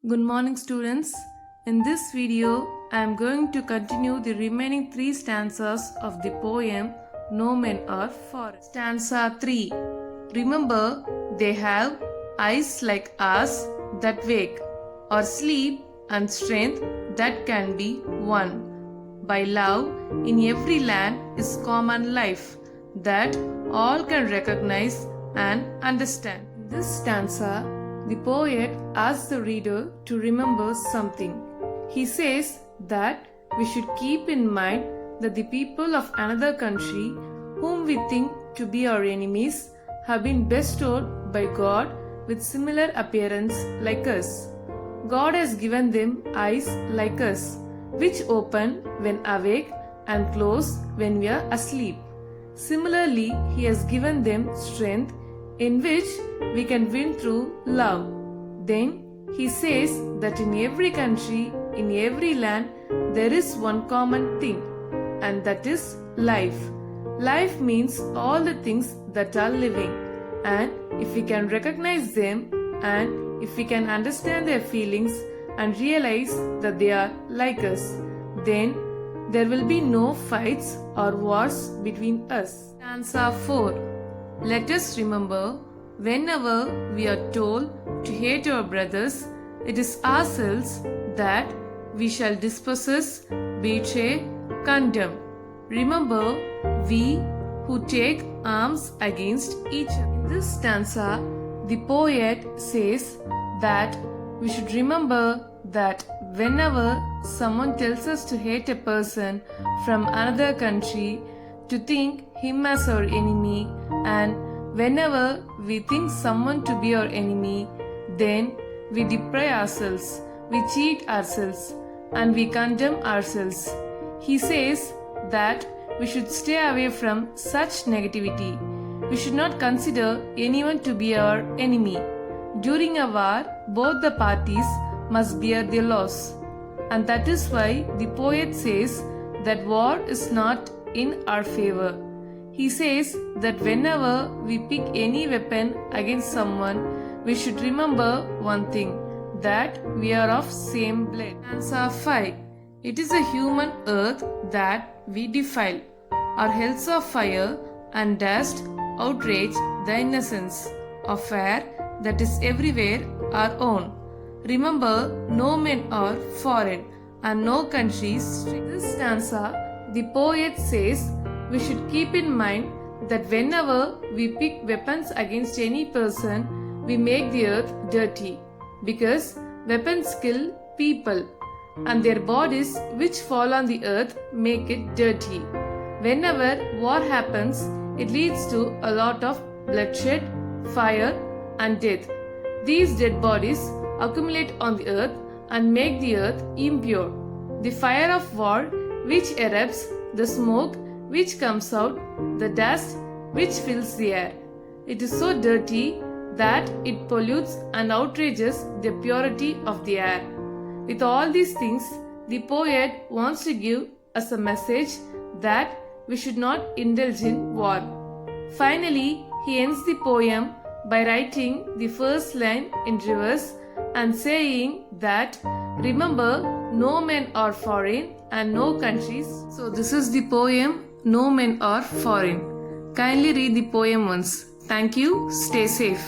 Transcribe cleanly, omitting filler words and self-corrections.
Good morning, students. In this video, I am going to continue the remaining 3 stanzas of the poem No Men Are Forest. Stanza 3. Remember, they have eyes like ours that wake, or sleep and strength that can be won. By love, in every land is common life that all can recognize and understand. In this stanza, the poet asks the reader to remember something. He says that we should keep in mind that the people of another country, whom we think to be our enemies, have been bestowed by God with similar appearance like us. God has given them eyes like us, which open when awake and close when we are asleep. Similarly, He has given them strength in which we can win through love. Then He says that in every country, in every land, there is one common thing, and that is life. Life means all the things that are living, and if we can recognize them and if we can understand their feelings and realize that they are like us, then there will be no fights or wars between us. Stanza 4. Let us remember, whenever we are told to hate our brothers, it is ourselves that we shall dispossess, betray, condemn. Remember, we who take arms against each other. In this stanza, the poet says that we should remember that whenever someone tells us to hate a person from another country, to think him as our enemy, and whenever we think someone to be our enemy, then we deprive ourselves, we cheat ourselves, and we condemn ourselves. He says that we should stay away from such negativity. We should not consider anyone to be our enemy. During a war, both the parties must bear their loss. And that is why the poet says that war is not in our favor. He says that whenever we pick any weapon against someone, we should remember one thing, that we are of same blood. Stanza 5. It is a human earth that we defile. Our hells of fire and dust outrage the innocence of air that is everywhere our own. Remember, no men are foreign and no countries. In this stanza, the poet says we should keep in mind that whenever we pick weapons against any person, we make the earth dirty, because weapons kill people and their bodies which fall on the earth make it dirty. Whenever war happens, it leads to a lot of bloodshed, fire and death. These dead bodies accumulate on the earth and make the earth impure. The fire of war which erupts, the smoke which comes out, the dust which fills the air. It is so dirty that it pollutes and outrages the purity of the air. With all these things, the poet wants to give us a message that we should not indulge in war. Finally, he ends the poem by writing the first line in reverse and saying that remember, no men are foreign and no countries. So this is the poem No Men Are Foreign. Kindly read the poem once. Thank you. Stay safe.